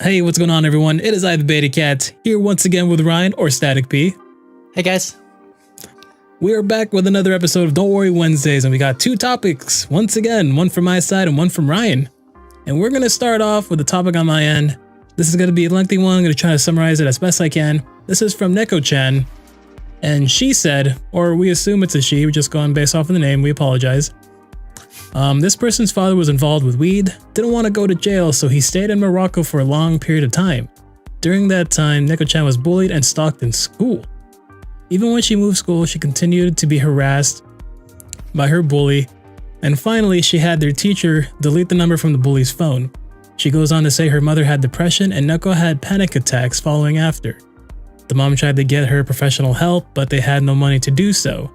Hey, what's going on, everyone? It is I, the Beta Cat, here once again with Ryan, or Static P. Hey guys. We are back with another episode of Don't Worry Wednesdays, and we got two topics, once again, one from my side and one from Ryan. And we're going to start off with the topic on my end. This is going to be a lengthy one. I'm going to try to summarize it as best I can. This is from Neko-chan, and she said, or we assume it's a she, we're just going based off of the name, we apologize. This person's father was involved with weed, didn't want to go to jail, so he stayed in Morocco for a long period of time. During that time, Neko-chan was bullied and stalked in school. Even when she moved school, she continued to be harassed by her bully, and finally she had their teacher delete the number from the bully's phone. She goes on to say her mother had depression and Neko had panic attacks following after. The mom tried to get her professional help, but they had no money to do so.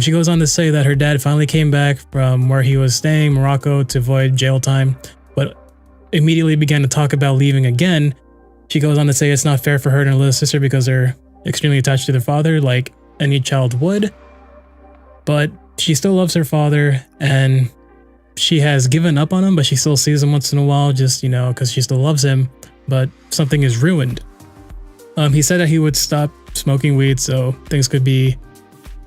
She goes on to say that her dad finally came back from where he was staying, Morocco, to avoid jail time, but immediately began to talk about leaving again. She goes on to say it's not fair for her and her little sister because they're extremely attached to their father, like any child would. But she still loves her father, and she has given up on him, but she still sees him once in a while, just, because she still loves him, but something is ruined. He said that he would stop smoking weed, so things could be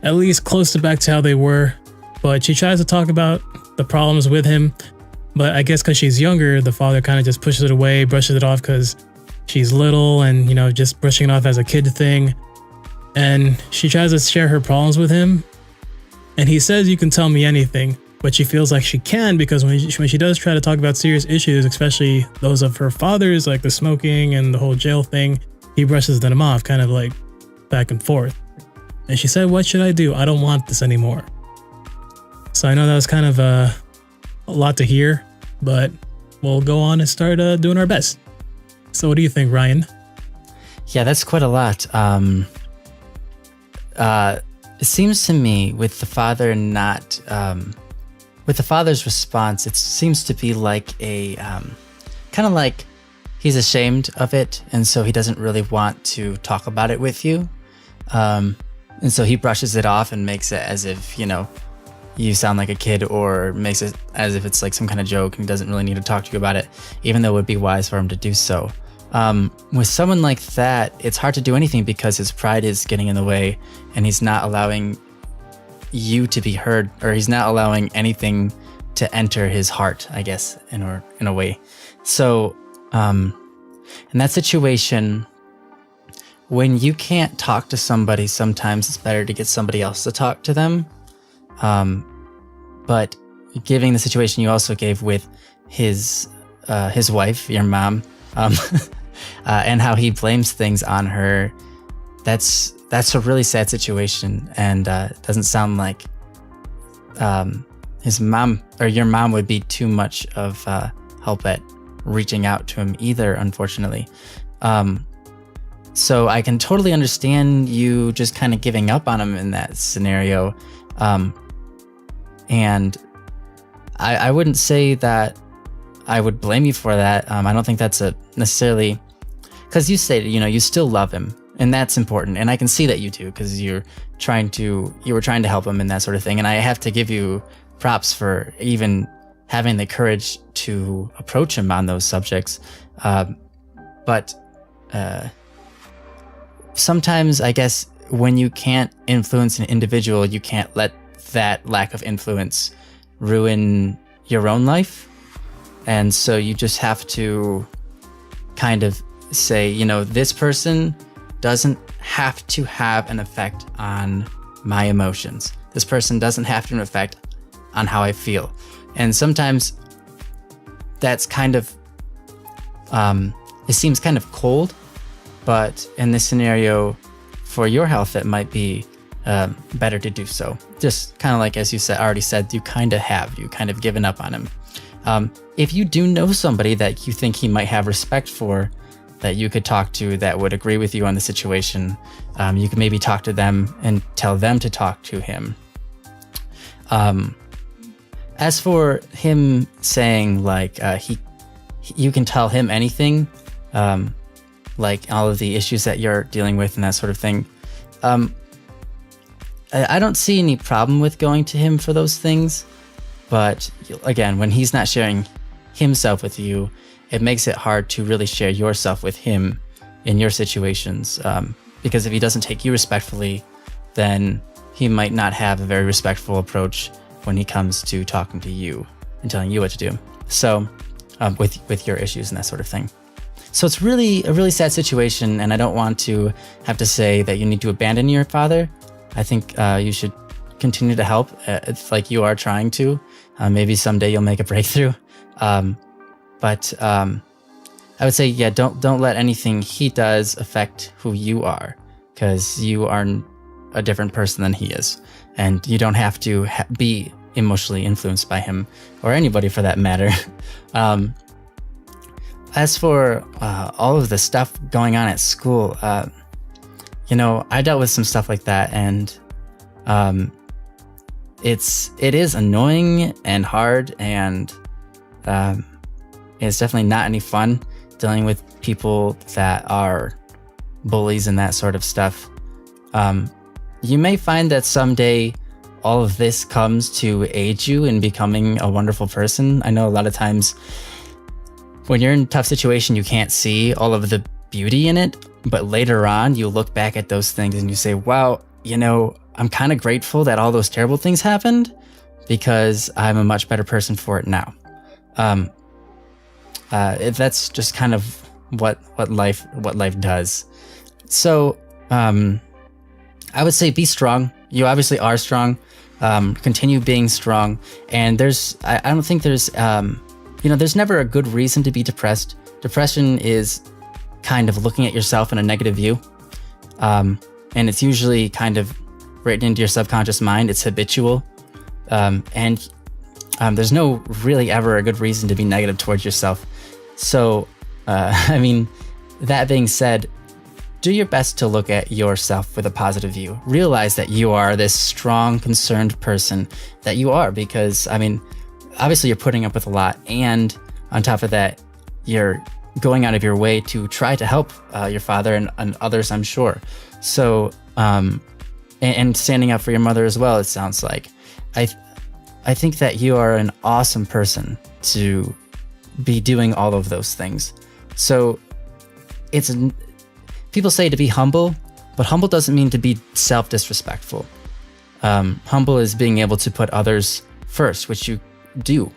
at least close to back to how they were, but she tries to talk about the problems with him, but I guess because she's younger, the father kind of just pushes it away, brushes it off because she's little and, just brushing it off as a kid thing. And she tries to share her problems with him, and he says, "You can tell me anything," but she feels like she can because when she does try to talk about serious issues, especially those of her father's, like the smoking and the whole jail thing, he brushes them off, kind of like back and forth. And she said, "What should I do? I don't want this anymore." So I know that was kind of a lot to hear, but we'll go on and start doing our best. So what do you think, Ryan? Yeah, that's quite a lot. It seems to me with the father not, with the father's response, it seems to be like a, kind of like he's ashamed of it. And so he doesn't really want to talk about it with you. And so he brushes it off and makes it as if, you sound like a kid, or makes it as if it's like some kind of joke and he doesn't really need to talk to you about it, even though it would be wise for him to do so. With someone like that, it's hard to do anything because his pride is getting in the way and he's not allowing you to be heard, or he's not allowing anything to enter his heart, I guess, in a way. So in that situation, when you can't talk to somebody, sometimes it's better to get somebody else to talk to them. But giving the situation you also gave with his wife, your mom, and how he blames things on her, that's a really sad situation, and it doesn't sound like his mom or your mom would be too much of help at reaching out to him either, unfortunately. So I can totally understand you just kind of giving up on him in that scenario. And I wouldn't say that I would blame you for that. I don't think that's necessarily, because you say, you still love him, and that's important. And I can see that you do, because you were trying to help him and that sort of thing. And I have to give you props for even having the courage to approach him on those subjects. But sometimes, I guess, when you can't influence an individual, you can't let that lack of influence ruin your own life. And so you just have to kind of say, this person doesn't have to have an effect on my emotions. This person doesn't have to have an effect on how I feel. And sometimes that's kind of, it seems kind of cold, but in this scenario, for your health, it might be better to do so. Just kind of like, as you already said, you kind of given up on him. If you do know somebody that you think he might have respect for, that you could talk to, that would agree with you on the situation, you could maybe talk to them and tell them to talk to him. As for him saying like you can tell him anything, like all of the issues that you're dealing with and that sort of thing, I don't see any problem with going to him for those things. But again, when he's not sharing himself with you it makes it hard to really share yourself with him in your situations. Because if he doesn't take you respectfully, then he might not have a very respectful approach when he comes to talking to you and telling you what to do. So with your issues and that sort of thing. So it's really a really sad situation, and I don't want to have to say that you need to abandon your father. I think you should continue to help. It's like you are trying to. Maybe someday you'll make a breakthrough. But I would say, yeah, don't let anything he does affect who you are, because you are a different person than he is, and you don't have to be emotionally influenced by him or anybody for that matter. As for all of the stuff going on at school, I dealt with some stuff like that, and it is annoying and hard, and it's definitely not any fun dealing with people that are bullies and that sort of stuff. You may find that someday all of this comes to aid you in becoming a wonderful person. I know a lot of times when you're in a tough situation, you can't see all of the beauty in it, but later on you look back at those things and you say, wow, I'm kind of grateful that all those terrible things happened, because I'm a much better person for it now. That's just kind of what life does. So I would say be strong. You obviously are strong. Continue being strong. And I don't think there's never a good reason to be depressed. Depression is kind of looking at yourself in a negative view. And it's usually kind of written into your subconscious mind. It's habitual. And there's no really ever a good reason to be negative towards yourself. So, that being said, do your best to look at yourself with a positive view. Realize that you are this strong, concerned person that you are, because, obviously you're putting up with a lot. And on top of that, you're going out of your way to try to help your father and others, I'm sure. So, and standing up for your mother as well, it sounds like. I think that you are an awesome person to be doing all of those things. So people say to be humble, but humble doesn't mean to be self-disrespectful. Humble is being able to put others first, which you do.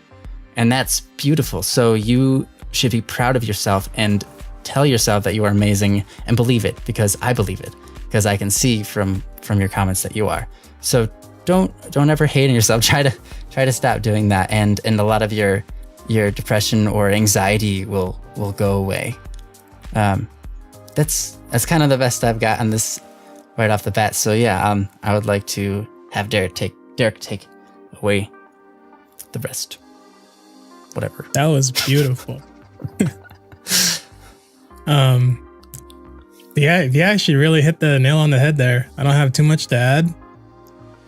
And that's beautiful. So you should be proud of yourself and tell yourself that you are amazing and believe it, because I believe it, because I can see from your comments that you are. So don't ever hate on yourself. Try to stop doing that, and a lot of your depression or anxiety will go away. That's kind of the best I've got on this right off the bat. So yeah, I would like to have Derek take away the rest. Whatever. That was beautiful. Yeah, you actually really hit the nail on the head there. I don't have too much to add,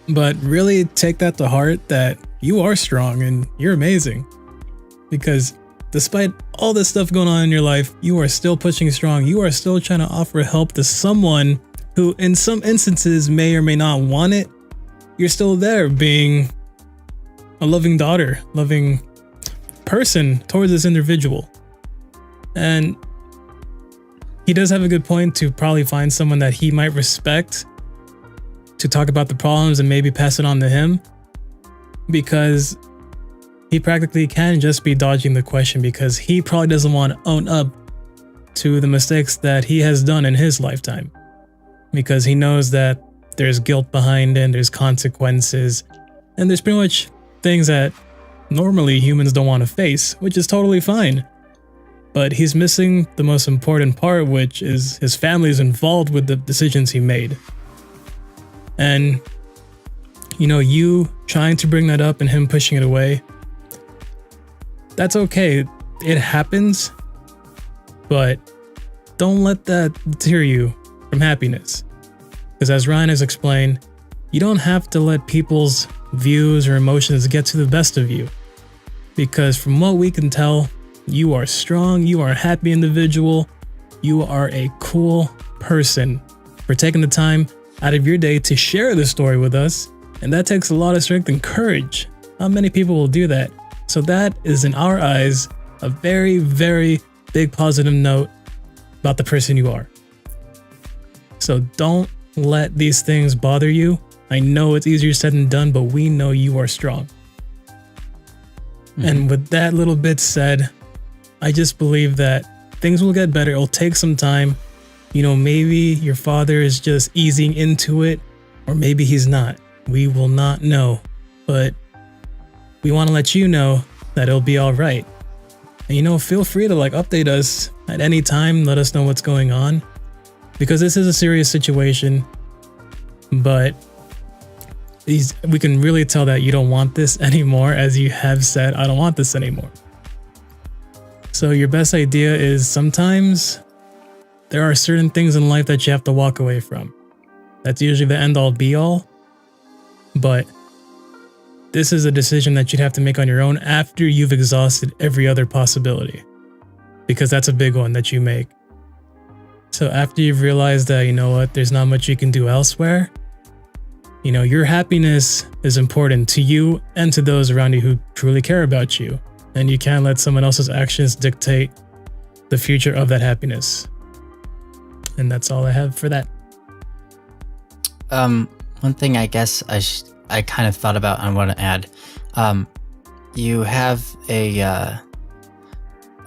but really take that to heart, that you are strong and you're amazing, because despite all this stuff going on in your life, you are still pushing strong. You are still trying to offer help to someone who in some instances may or may not want it. You're still there being a loving daughter, loving person towards this individual. And he does have a good point to probably find someone that he might respect to talk about the problems and maybe pass it on to him, because he practically can just be dodging the question, because he probably doesn't want to own up to the mistakes that he has done in his lifetime, because he knows that there's guilt behind it, there's consequences, and there's pretty much things that normally humans don't want to face, which is totally fine. But he's missing the most important part, which is his family is involved with the decisions he made. And, you trying to bring that up and him pushing it away, that's okay. It happens, but don't let that deter you from happiness. Because as Ryan has explained, you don't have to let people's views or emotions get to the best of you. Because from what we can tell, you are strong, you are a happy individual, you are a cool person for taking the time out of your day to share this story with us. And that takes a lot of strength and courage. Not many people will do that. So that is, in our eyes, a very, very big positive note about the person you are. So don't let these things bother you. I know it's easier said than done, but we know you are strong. And with that little bit said, I just believe that things will get better. It'll take some time. You know, maybe your father is just easing into it, or maybe he's not. We will not know, but we want to let you know that it'll be all right. And you know, feel free to like update us at any time. Let us know what's going on, because this is a serious situation, but we can really tell that you don't want this anymore, as you have said, I don't want this anymore. So your best idea is sometimes there are certain things in life that you have to walk away from. That's usually the end all be all. But this is a decision that you'd have to make on your own after you've exhausted every other possibility, because that's a big one that you make. So after you've realized that, you know what, there's not much you can do elsewhere, you know, your happiness is important to you and to those around you who truly care about you. And you can't let someone else's actions dictate the future of that happiness. And that's all I have for that. One thing I guess I kind of thought about and want to add. You have a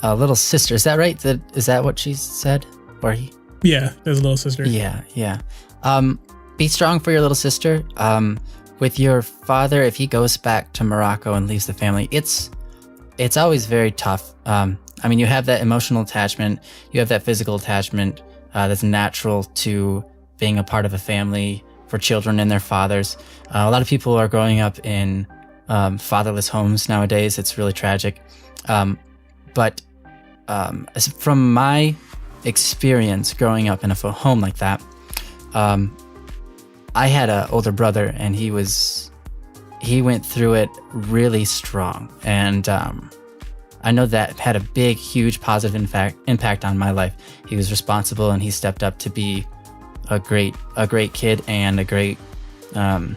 little sister. Is that right? Is that what she said? Or he? Yeah, there's a little sister. Yeah. Be strong for your little sister. With your father, if he goes back to Morocco and leaves the family, it's always very tough. I mean, you have that emotional attachment, you have that physical attachment that's natural to being a part of a family for children and their fathers. A lot of people are growing up in fatherless homes nowadays. It's really tragic. But from my experience growing up in a home like that, I had an older brother, and he went through it really strong, and I know that had a big, huge positive impact on my life. He was responsible, and he stepped up to be a great kid and a great. I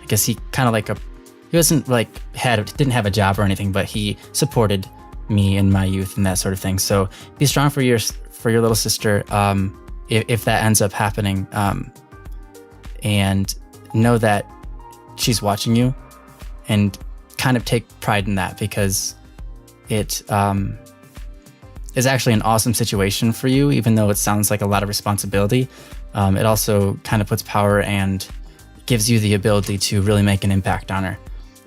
guess he kind of like he wasn't like didn't have a job or anything, but he supported me in my youth and that sort of thing. So be strong for your little sister if that ends up happening. And know that she's watching you, and kind of take pride in that, because it is actually an awesome situation for you, even though it sounds like a lot of responsibility. It also kind of puts power and gives you the ability to really make an impact on her.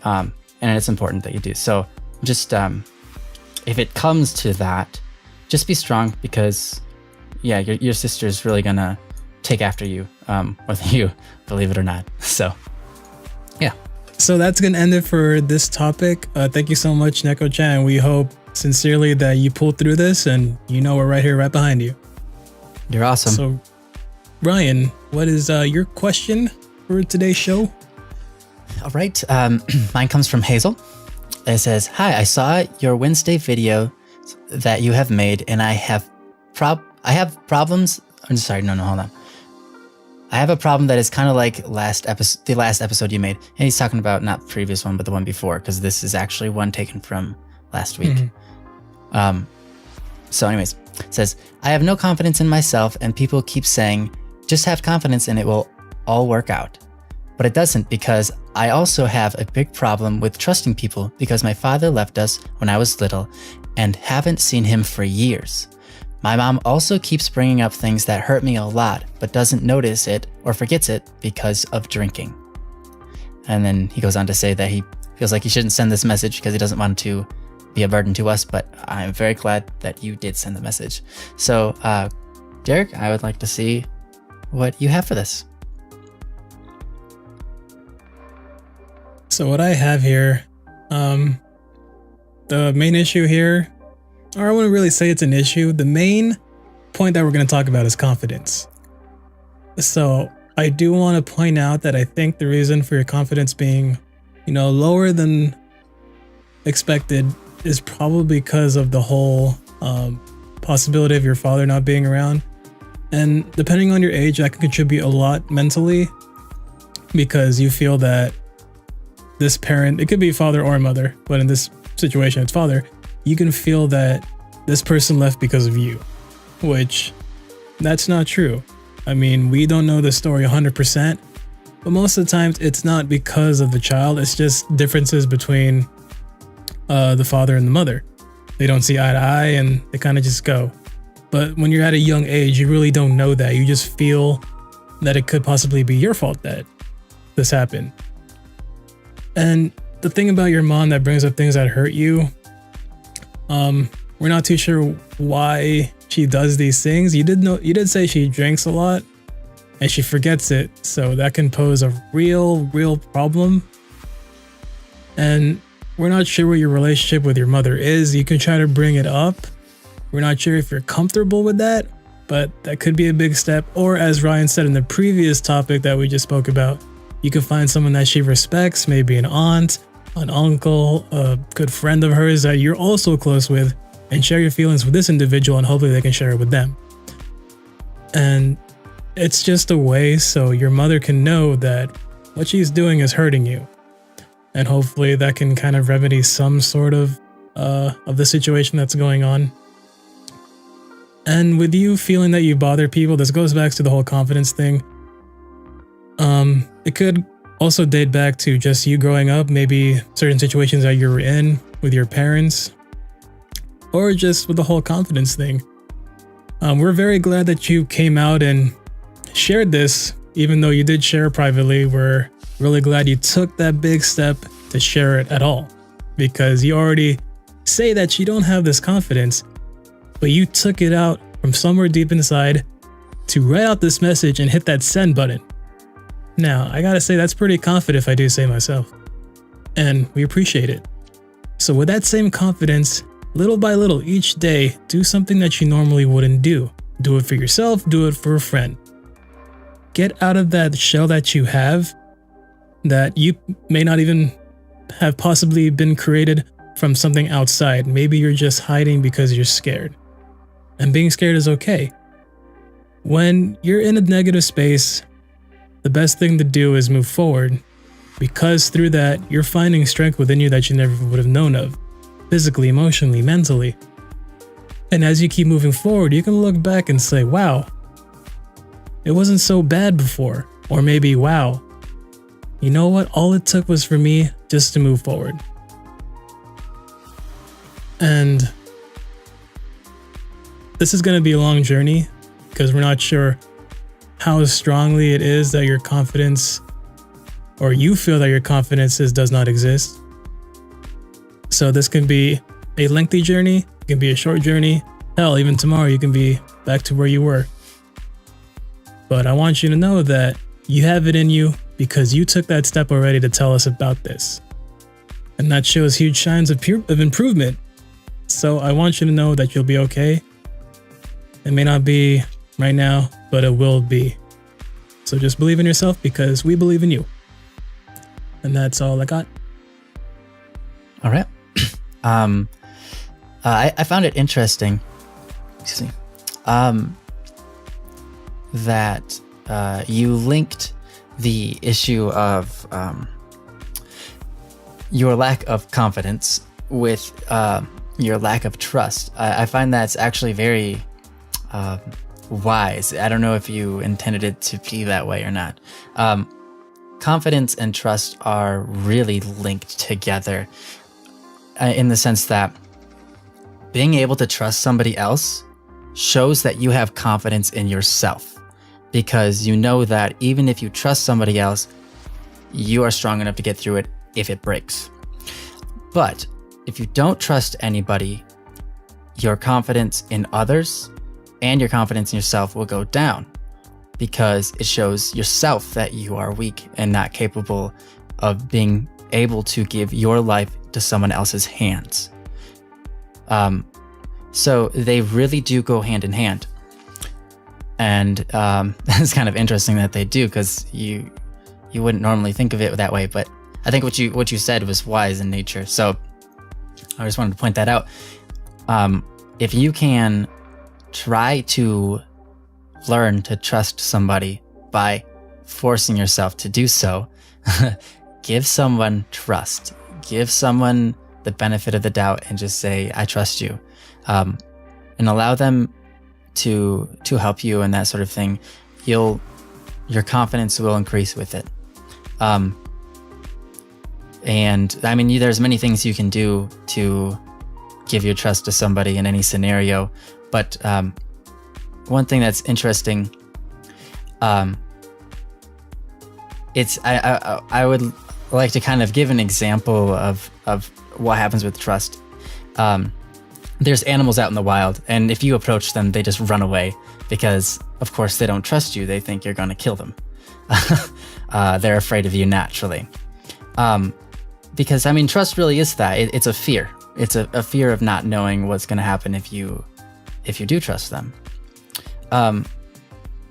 And it's important that you do. So just if it comes to that, just be strong, because your sister is really gonna take after you, whether you believe it or not. So, yeah. So that's going to end it for this topic. Thank you so much, Neko-chan. We hope sincerely that you pulled through this, and you know we're right here, right behind you. You're awesome. So, Ryan, what is your question for today's show? All right. Mine comes from Hazel. It says, "Hi, I saw your Wednesday video that you have made, and I have problems. I'm sorry. No, hold on. I have a problem that is kind of like the last episode you made." And he's talking about not the previous one, but the one before, because this is actually one taken from last week. Mm-hmm. So anyways, it says, "I have no confidence in myself, and people keep saying, just have confidence and it will all work out. But it doesn't, because I also have a big problem with trusting people, because my father left us when I was little and haven't seen him for years. My mom also keeps bringing up things that hurt me a lot, but doesn't notice it or forgets it because of drinking." And then he goes on to say that he feels like he shouldn't send this message because he doesn't want to be a burden to us, but I'm very glad that you did send the message. So, Derek, I would like to see what you have for this. So what I have here, the main issue here, or I wouldn't really say it's an issue. The main point that we're going to talk about is confidence. So I do want to point out that I think the reason for your confidence being, lower than expected is probably because of the whole possibility of your father not being around. And depending on your age, that can contribute a lot mentally, because you feel that this parent, it could be father or mother, but in this situation, it's father, you can feel that this person left because of you, which that's not true. I mean, we don't know the story 100%, but most of the times it's not because of the child. It's just differences between the father and the mother. They don't see eye to eye and they kind of just go. But when you're at a young age, you really don't know that. You just feel that it could possibly be your fault that this happened. And the thing about your mom that brings up things that hurt you, we're not too sure why she does these things. You did say she drinks a lot and she forgets it, so that can pose a real problem. And we're not sure what your relationship with your mother is. You can try to bring it up. We're not sure if you're comfortable with that, but that could be a big step. Or as Ryan said in the previous topic that we just spoke about, you can find someone that she respects, maybe an aunt, an uncle, a good friend of hers that you're also close with, and share your feelings with this individual, and hopefully they can share it with them. And it's just a way so your mother can know that what she's doing is hurting you. And hopefully that can kind of remedy some sort of the situation that's going on. And with you feeling that you bother people, this goes back to the whole confidence thing. It could also date back to just you growing up, maybe certain situations that you were in with your parents, or just with the whole confidence thing. We're very glad that you came out and shared this, even though you did share privately. We're really glad you took that big step to share it at all, because you already say that you don't have this confidence, but you took it out from somewhere deep inside to write out this message and hit that send button. Now, I gotta say that's pretty confident if I do say myself, and we appreciate it. So with that same confidence, little by little each day, do something that you normally wouldn't do. Do it for yourself, do it for a friend. Get out of that shell that you have, that you may not even have possibly been created from something outside. Maybe you're just hiding because you're scared. And being scared is okay. When you're in a negative space, the best thing to do is move forward, because through that, you're finding strength within you that you never would have known of, physically, emotionally, mentally. And as you keep moving forward, you can look back and say, wow, it wasn't so bad before. Or maybe, wow, you know what? All it took was for me just to move forward. And this is going to be a long journey, because we're not sure how strongly it is that your confidence, or you feel that your confidence does not exist. So this can be a lengthy journey, it can be a short journey. Hell, even tomorrow you can be back to where you were. But I want you to know that you have it in you, because you took that step already to tell us about this. And that shows huge signs of improvement. So I want you to know that you'll be okay. It may not be right now, but it will be. So just believe in yourself, because we believe in you. And that's all I got. All right. I found it interesting, excuse me, that you linked the issue of your lack of confidence with your lack of trust. I find that's actually very wise. I don't know if you intended it to be that way or not. Confidence and trust are really linked together, in the sense that being able to trust somebody else shows that you have confidence in yourself, because you know that even if you trust somebody else, you are strong enough to get through it if it breaks. But if you don't trust anybody, your confidence in others and your confidence in yourself will go down, because it shows yourself that you are weak and not capable of being able to give your life to someone else's hands. So they really do go hand in hand. And it's kind of interesting that they do, because you wouldn't normally think of it that way. But I think what you said was wise in nature. So I just wanted to point that out. If you can try to learn to trust somebody by forcing yourself to do so, give someone trust. Give someone the the benefit of the doubt and just say, I trust you, and allow them to help you and that sort of thing, your confidence will increase with it. And I mean, there's many things you can do to give your trust to somebody in any scenario, but one thing that's interesting, I would like to kind of give an example of what happens with trust. There's animals out in the wild, and if you approach them, they just run away because, of course, they don't trust you. They think you're going to kill them. They're afraid of you naturally. Because, I mean, trust really is that. It's a fear. It's a fear of not knowing what's going to happen if you do trust them.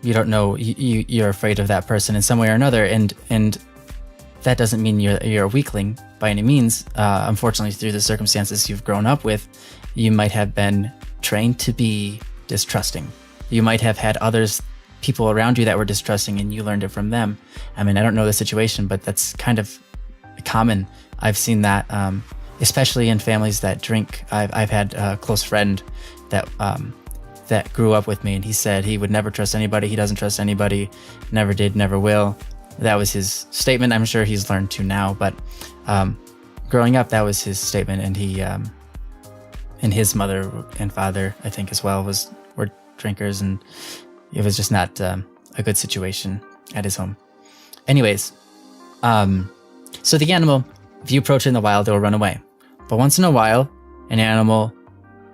You don't know, you're afraid of that person in some way or another, and that doesn't mean you're a weakling by any means. Unfortunately, through the circumstances you've grown up with, you might have been trained to be distrusting. You might have had people around you that were distrusting, and you learned it from them. I mean, I don't know the situation, but that's kind of common. I've seen that, especially in families that drink. I've had a close friend that grew up with me, and he said he would never trust anybody. He doesn't trust anybody, never did, never will. That was his statement. I'm sure he's learned to now, but growing up, that was his statement. And he, and his mother and father, I think as well, were drinkers, and it was just not a good situation at his home. Anyways, so the animal, if you approach it in the wild, it will run away. But once in a while, an animal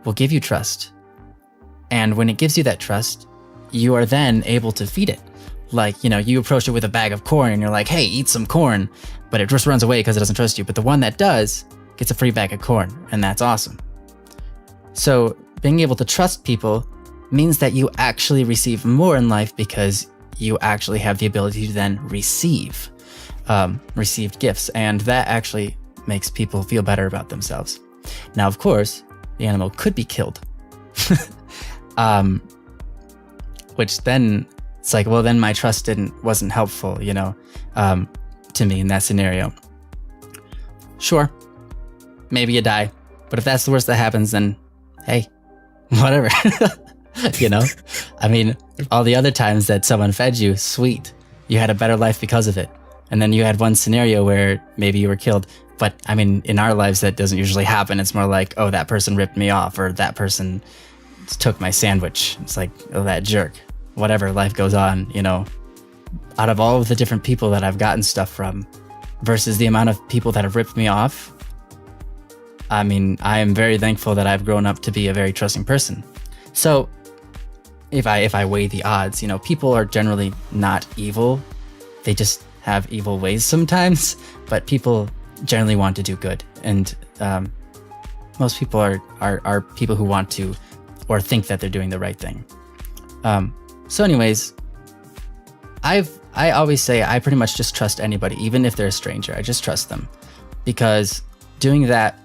will give you trust. And when it gives you that trust, you are then able to feed it. Like, you approach it with a bag of corn and you're like, hey, eat some corn, but it just runs away because it doesn't trust you. But the one that does gets a free bag of corn, and that's awesome. So being able to trust people means that you actually receive more in life because you actually have the ability to then receive received gifts, and that actually makes people feel better about themselves. Now, of course, the animal could be killed. Which then it's like, well, then my trust wasn't helpful, to me in that scenario. Sure, maybe you die, but if that's the worst that happens, then hey, whatever. I mean, all the other times that someone fed you, sweet, you had a better life because of it. And then you had one scenario where maybe you were killed. But I mean, in our lives, that doesn't usually happen. It's more like, oh, that person ripped me off, or that person took my sandwich. It's like, oh, that jerk. Whatever, life goes on, Out of all of the different people that I've gotten stuff from versus the amount of people that have ripped me off, I mean, I am very thankful that I've grown up to be a very trusting person. So if I weigh the odds, people are generally not evil. They just have evil ways sometimes, but people generally want to do good. And most people are people who want to or think that they're doing the right thing. So anyways, I always say I pretty much just trust anybody, even if they're a stranger. I just trust them, because doing that,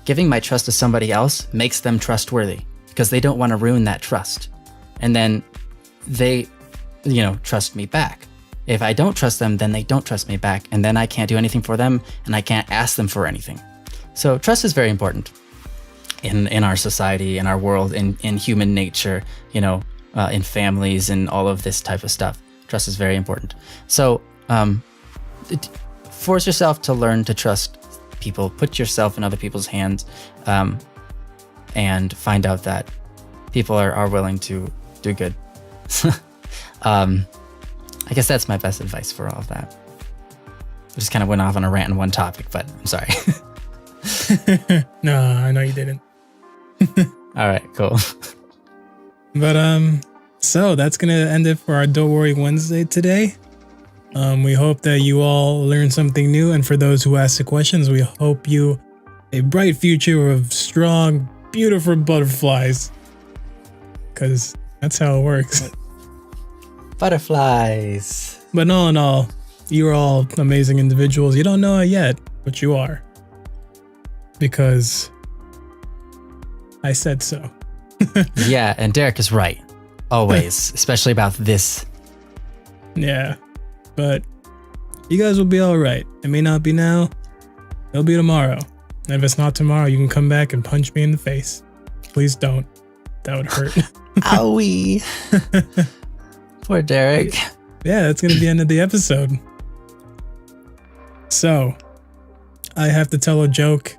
giving my trust to somebody else, makes them trustworthy, because they don't want to ruin that trust. And then they, trust me back. If I don't trust them, then they don't trust me back, and then I can't do anything for them, and I can't ask them for anything. So trust is very important in our society, in our world, in human nature, in families and all of this type of stuff. Trust is very important. So force yourself to learn to trust people. Put yourself in other people's hands, and find out that people are willing to do good. I guess that's my best advice for all of that. I just kind of went off on a rant on one topic, but I'm sorry. No, I know you didn't. All right, cool. But so that's gonna end it for our Don't Worry Wednesday today. We hope that you all learned something new, and for those who asked the questions, we hope you a bright future of strong, beautiful butterflies, because that's how it works. Butterflies. But all in all, you're all amazing individuals. You don't know it yet, but you are, because I said so. Yeah, and Derek is right. Always, especially about this. Yeah, but you guys will be all right. It may not be now, it'll be tomorrow. And if it's not tomorrow, you can come back and punch me in the face. Please don't. That would hurt. Owie. Poor Derek. Yeah, that's going to be the end of the episode. So, I have to tell a joke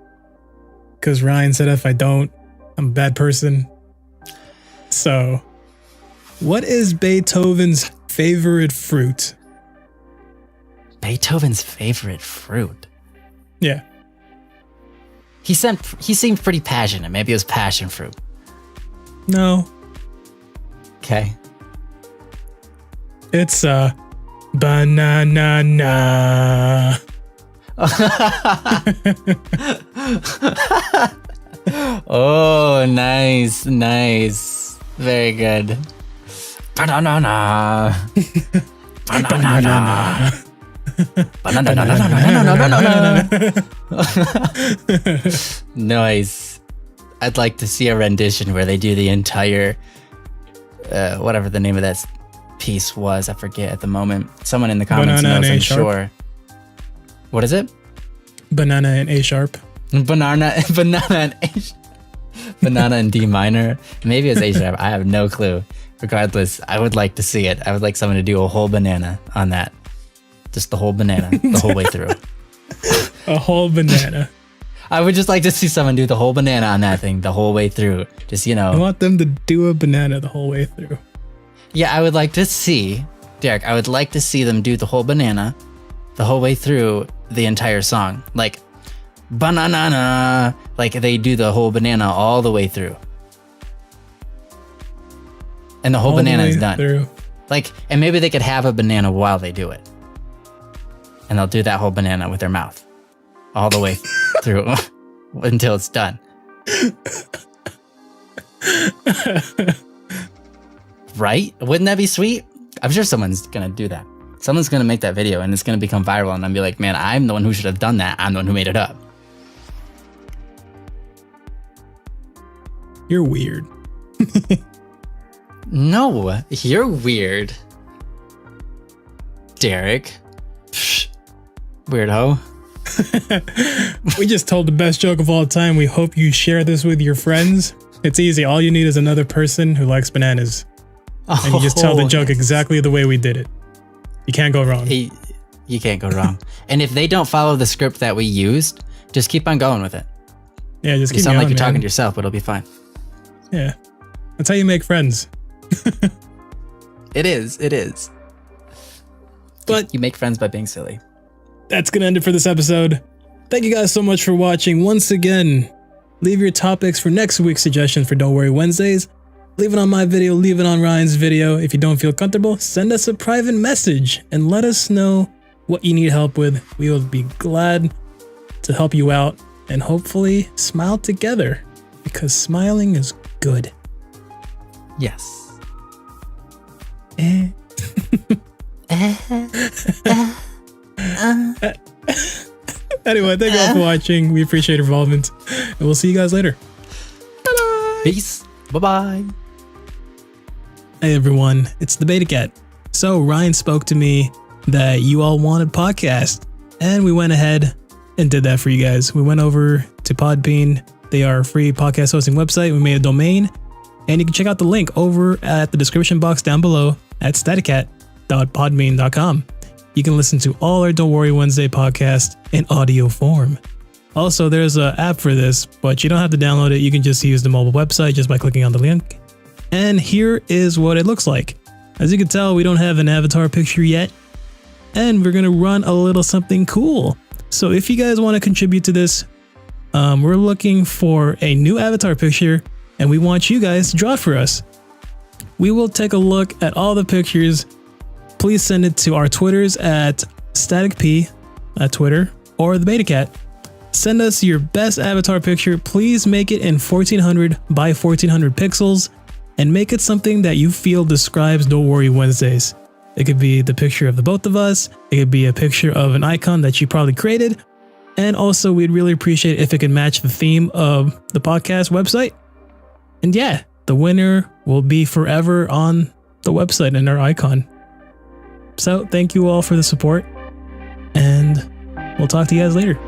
because Ryan said if I don't, I'm a bad person. So, what is Beethoven's favorite fruit? Beethoven's favorite fruit? Yeah. He seemed pretty passionate. Maybe it was passion fruit. No. Okay. It's banana. Oh, nice. Very good. Banana. Banana. Nice. I'd like to see a rendition where they do the entire whatever the name of that piece was. I forget at the moment. Someone in the comments Banana knows, and I'm A sharp. sure. What is it? Banana and A sharp. Banana and D minor. Maybe it's A sharp. I have no clue. Regardless, I would like to see it. I would like someone to do a whole banana on that. Just the whole banana, the whole way through. A whole banana. I would just like to see someone do the whole banana on that thing the whole way through. Just, I want them to do a banana the whole way through. Yeah, I would like to see, Derek, I would like to see them do the whole banana the whole way through the entire song. Like, banana, like they do the whole banana all the way through. And the whole banana is done. Through. Like, and maybe they could have a banana while they do it. And they'll do that whole banana with their mouth all the way through until it's done. Right? Wouldn't that be sweet? I'm sure someone's gonna do that. Someone's gonna make that video and it's gonna become viral and I'll be like, man, I'm the one who should have done that. I'm the one who made it up. You're weird. No, you're weird. Derek. Psh, weirdo. We just told the best joke of all time. We hope you share this with your friends. It's easy. All you need is another person who likes bananas. And you just tell the joke exactly the way we did it. You can't go wrong. You can't go wrong. And if they don't follow the script that we used, just keep on going with it. Yeah, just keep You sound going, like you're man. talking to yourself, but it'll be fine. Yeah. That's how you make friends. It is. But you make friends by being silly. that's going to end it for this episode. Thank you guys so much for watching. Once again, leave your topics for next week's suggestions for Don't Worry Wednesdays. Leave it on my video, leave it on Ryan's video. If you don't feel comfortable, send us a private message and let us know what you need help with. We will be glad to help you out and hopefully smile together because smiling is good. Yes. Anyway, thank you all for watching. We appreciate your involvement and we'll see you guys later. Bye-bye. Peace. Bye-bye. Hey everyone, it's the Beta Cat. So Ryan spoke to me that you all wanted podcast, and we went ahead and did that for you guys. We went over to Podbean. They are a free podcast hosting website. We made a domain, and you can check out the link over at the description box down below at staticat.podbean.com. You can listen to all our Don't Worry Wednesday podcast in audio form. Also, there's an app for this, but you don't have to download it. You can just use the mobile website just by clicking on the link. And here is what it looks like. As you can tell, we don't have an avatar picture yet, and we're gonna run a little something cool. So if you guys want to contribute to this, we're looking for a new avatar picture, and we want you guys to draw it for us. We will take a look at all the pictures. Please send it to our Twitters at staticp at Twitter or the Beta Cat. Send us your best avatar picture. Please make it in 1400 by 1400 pixels. And make it something that you feel describes Don't Worry Wednesdays. It could be the picture of the both of us. It could be a picture of an icon that you probably created. And also, we'd really appreciate if it could match the theme of the podcast website. And yeah, the winner will be forever on the website and our icon. So thank you all for the support. And we'll talk to you guys later.